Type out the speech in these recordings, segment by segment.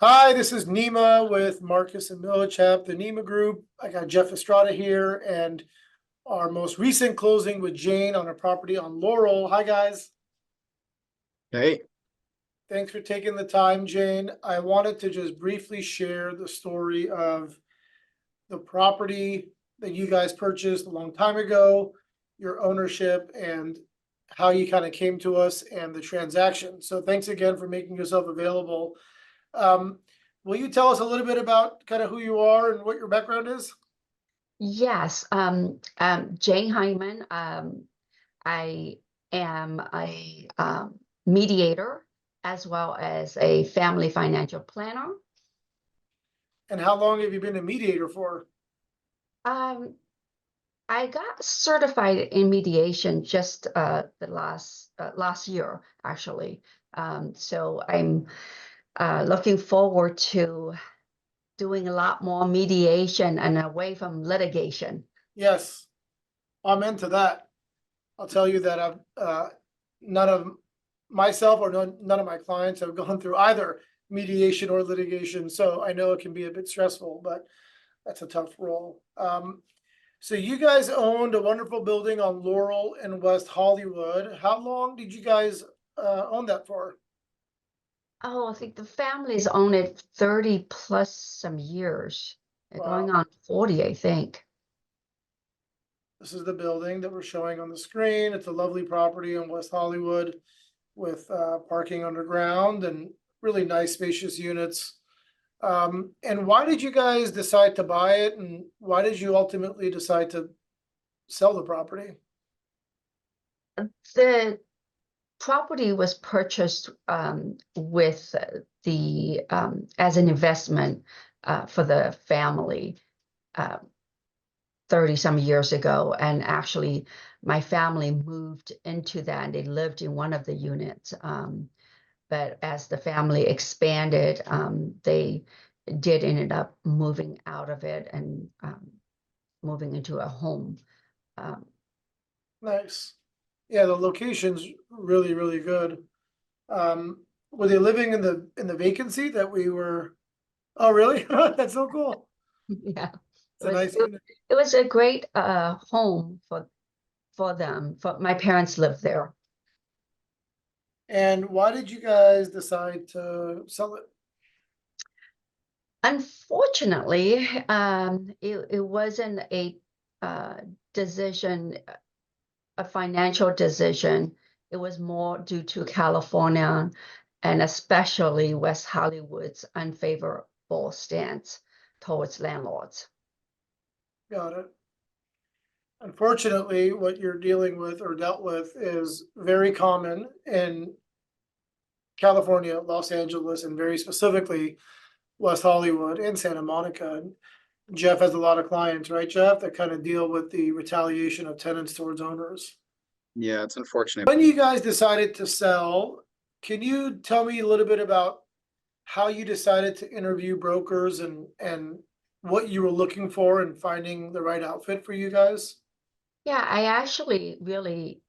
Hi, this is Neema with Marcus and Millichap, the Neema Group. I got Jeff Estrada here and our most recent closing with Jane on a property on Laurel. Hi, guys. Hey, Thanks for taking the time, Jane. I wanted to just briefly share the story of the property that you guys purchased a long time ago, your ownership, and how you kind of came to us and the transaction. So thanks again for making yourself available. Um, will you tell us a little bit about kind of who you are and what your background is? Yes, Jane Hyman. I am a mediator as well as a family financial planner. And how long have you been a mediator for? Um, I got certified in mediation just the last year, actually. So I'm looking forward to doing a lot more mediation and away from litigation. Yes, I'm into that. I'll tell you that I've none of myself or none of my clients have gone through either mediation or litigation, so I know it can be a bit stressful, but that's a tough role. So you guys owned a wonderful building on Laurel in West Hollywood. How long did you guys own that for? Oh, I think the families own it 30 plus some years. They're going Wow. on 40, I think. This is the building that we're showing on the screen. It's a lovely property in West Hollywood with parking underground and really nice spacious units. And why did you guys decide to buy it, and why did you ultimately decide to sell the property? The property was purchased with the as an investment for the family 30 some years ago. And actually, my family moved into that and they lived in one of the units. But as the family expanded, they did ended up moving out of it and moving into a home. Um, Nice. Yeah, the location's really, really good. Were they living in the vacancy that we were? Oh, really? That's so cool. yeah, It's a nice unit. it was a great home for them. For my parents lived there. And why did you guys decide to sell it? Unfortunately, it wasn't a decision, a financial decision. It was more due to California and especially West Hollywood's unfavorable stance towards landlords. Got it. Unfortunately, what you're dealing with or dealt with is very common in California, Los Angeles, and very specifically West Hollywood and Santa Monica. Jeff has a lot of clients, right, Jeff, that kind of deal with the retaliation of tenants towards owners. yeah, it's unfortunate. When you guys decided to sell, can you tell me a little bit about how you decided to interview brokers and what you were looking for in finding the right outfit for you guys? Yeah, I actually really,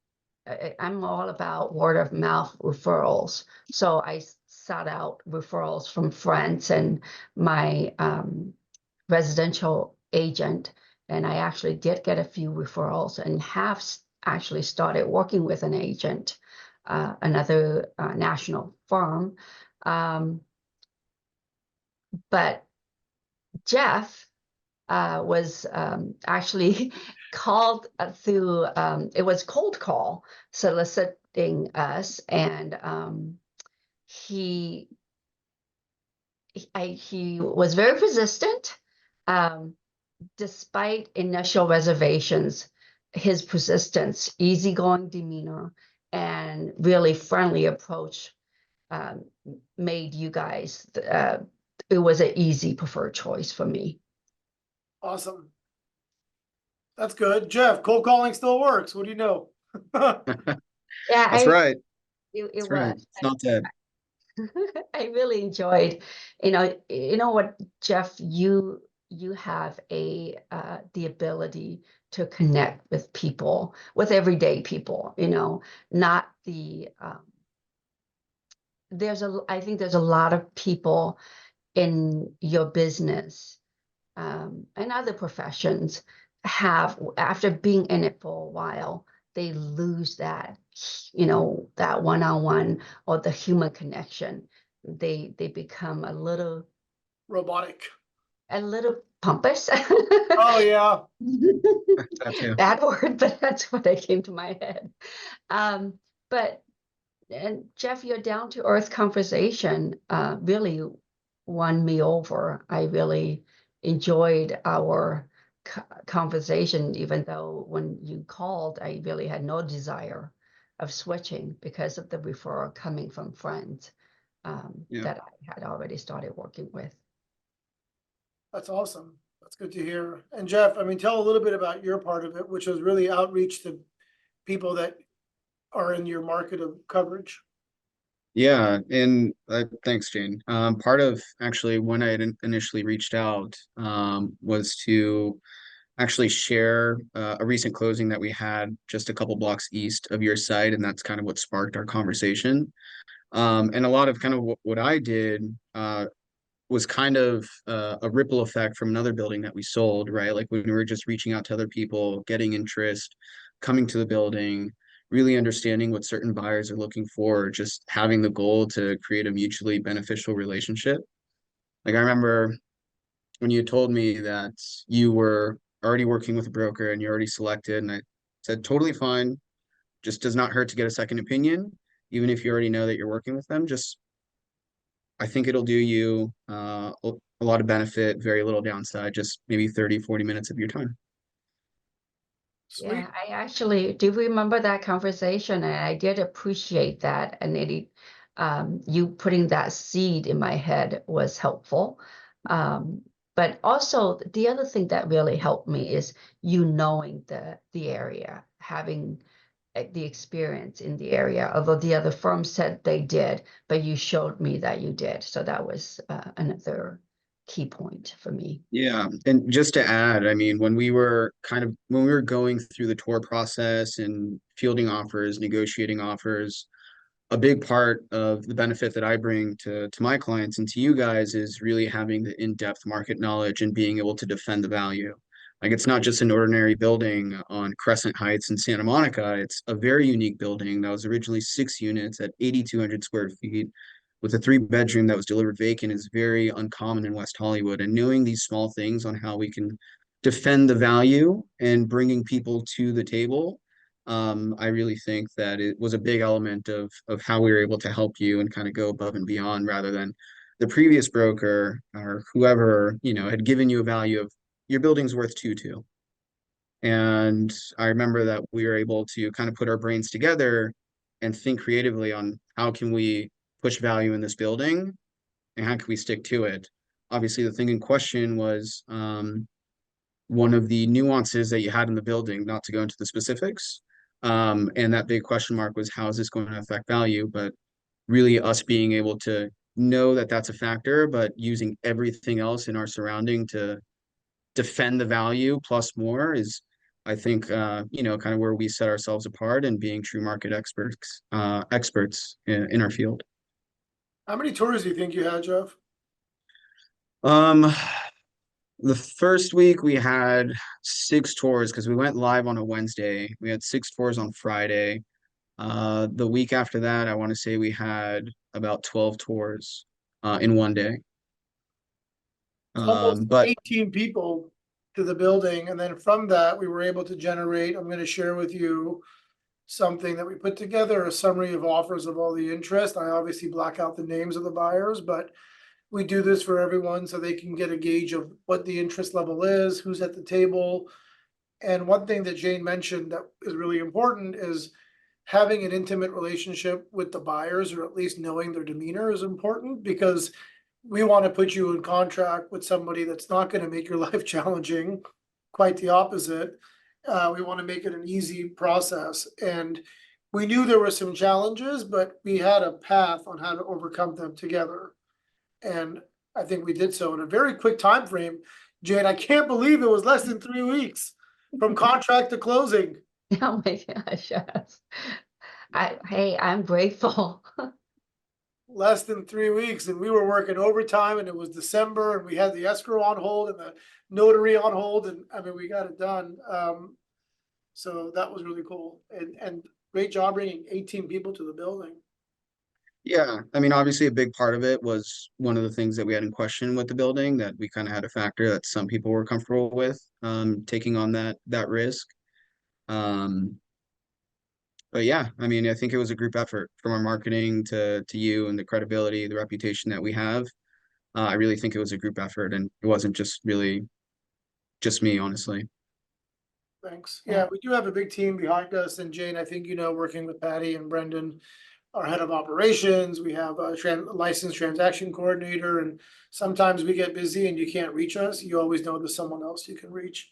I'm all about word of mouth referrals. So I sought out referrals from friends and my residential agent. And I actually did get a few referrals and have actually started working with an agent, another national firm. But Jeff was actually called through, it was cold call soliciting us. And he was very persistent. Despite initial reservations, his persistence, easygoing demeanor, and really friendly approach made you guys, it was an easy preferred choice for me. Awesome. That's good. Jeff, cold calling still works. What do you know? Yeah, That's right. it That's right. was. It's not dead. I really enjoyed, you know what, Jeff, you have a the ability to connect with people, with everyday people, not the I think there's a lot of people in your business and other professions have, after being in it for a while, they lose that, that one-on-one or the human connection. They become a little Robotic. pompous. Oh, yeah. That too. Bad word, but that's what that came to my head. But and Jeff, your down to earth conversation really won me over. I really enjoyed our conversation, even though when you called, I really had no desire of switching because of the referral coming from friends Yeah. that I had already started working with. That's awesome. That's good to hear. And Jeff, I mean, tell a little bit about your part of it, which was really outreach to people that are in your market of coverage. Yeah, and thanks, Jane. Part of actually when I had initially reached out was to actually share a recent closing that we had just a couple blocks east of your site, and that's kind of what sparked our conversation. And a lot of kind of what I did was kind of a ripple effect from another building that we sold, right? Like when we were just reaching out to other people, getting interest, coming to the building, really understanding what certain buyers are looking for, just having the goal to create a mutually beneficial relationship. Like I remember when you told me that you were already working with a broker and you're already selected, and I said, totally fine. Just does not hurt to get a second opinion, even if you already know that you're working with them. Just I think it'll do you a lot of benefit, very little downside, just maybe 30, 40 minutes of your time. Sweet. Yeah, I actually do remember that conversation, and I did appreciate that. And you putting that seed in my head was helpful. But also the other thing that really helped me is you knowing the area, having the experience in the area. Although the other firm said they did, but you showed me that you did. So that was another key point for me. Yeah, and just to add, I mean, when we were going through the tour process and fielding offers, negotiating offers, a big part of the benefit that I bring to my clients and to you guys is really having the in-depth market knowledge and being able to defend the value. Like it's not just an ordinary building on Crescent Heights in Santa Monica. It's a very unique building that was originally 6 units at 8,200 square feet with a 3 bedroom that was delivered vacant is very uncommon in West Hollywood. And knowing these small things on how we can defend the value and bringing people to the table, I really think that it was a big element of how we were able to help you and kind of go above and beyond rather than the previous broker or whoever, had given you a value of your building's worth 2.2. And I remember that we were able to kind of put our brains together and think creatively on how can we push value in this building and how can we stick to it. Obviously, the thing in question was one of the nuances that you had in the building, not to go into the specifics. And that big question mark was how is this going to affect value? But really us being able to know that that's a factor, but using everything else in our surrounding to defend the value plus more is, I think, kind of where we set ourselves apart and being true market experts in our field. How many tours do you think you had, Jeff? Um, the first week we had 6 tours because we went live on a Wednesday. We had 6 tours on Friday. The week after that, I want to say we had about 12 tours in one day. Almost But 18 people to the building. And then from that, we were able to generate, I'm going to share with you something that we put together, a summary of offers of all the interest. I obviously black out the names of the buyers, but we do this for everyone so they can get a gauge of what the interest level is, who's at the table. And one thing that Jane mentioned that is really important is having an intimate relationship with the buyers, or at least knowing their demeanor is important, because we want to put you in contract with somebody that's not going to make your life challenging. Quite the opposite. We want to make it an easy process. And we knew there were some challenges, but we had a path on how to overcome them together. And I think we did so in a very quick time frame. Jane, I can't believe it was less than 3 weeks from contract to closing. Oh my gosh, yes. I'm grateful. less than 3 weeks, and we were working overtime, and it was December, and we had the escrow on hold and the notary on hold, and I mean, we got it done. So that was really cool, and great job bringing 18 people to the building. Yeah, I mean, obviously a big part of it was one of the things that we had in question with the building that we kind of had a factor that some people were comfortable with, taking on that risk. Um, but yeah, I mean, I think it was a group effort from our marketing to you and the credibility, the reputation that we have. I really think it was a group effort, and it wasn't just really just me, honestly. Thanks. Yeah. Yeah, we do have a big team behind us, and Jane, I think, working with Patty and Brendan, our head of operations, we have a licensed transaction coordinator, and sometimes we get busy and you can't reach us. You always know there's someone else you can reach.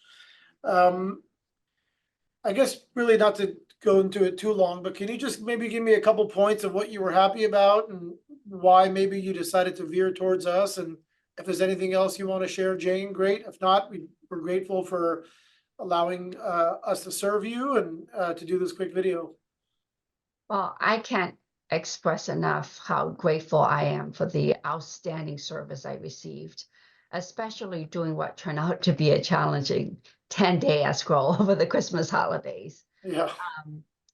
I guess really not to go into it too long, but can you just maybe give me a couple points of what you were happy about and why maybe you decided to veer towards us? And if there's anything else you want to share, Jane, great. If not, we're grateful for allowing us to serve you and to do this quick video. Well, I can't express enough how grateful I am for the outstanding service I received, especially during what turned out to be a challenging 10-day escrow over the Christmas holidays. Yeah.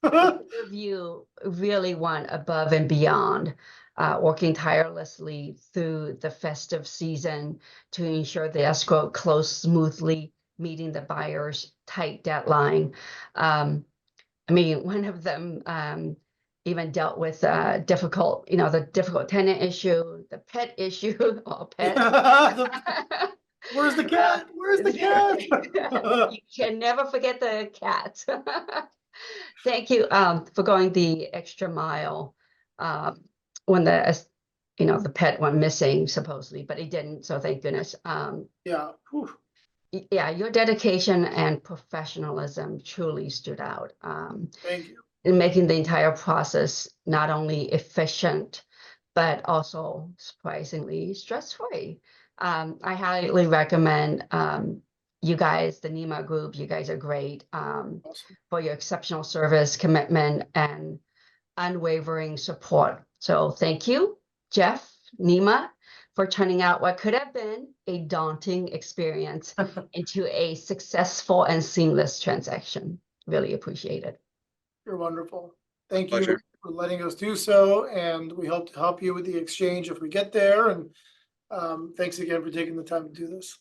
The two of you really went above and beyond, working tirelessly through the festive season to ensure the escrow closed smoothly, meeting the buyer's tight deadline. I mean, one of them even dealt with the difficult tenant issue, the pet issue, or pet. Where's the cat? Where's the cat? You can never forget the cat. Thank you for going the extra mile when the pet went missing supposedly, but he didn't. So thank goodness. Yeah. Whew. Yeah, your dedication and professionalism truly stood out. Thank you. In making the entire process not only efficient, but also surprisingly stress-free. I highly recommend you guys, the Neema group. You guys are great Awesome. for your exceptional service, commitment, and unwavering support. So thank you, Jeff, Neema, for turning out what could have been a daunting experience into a successful and seamless transaction. Really appreciate it. You're wonderful. Thank you Pleasure. for letting us do so, and we hope to help you with the exchange if we get there. And thanks again for taking the time to do this.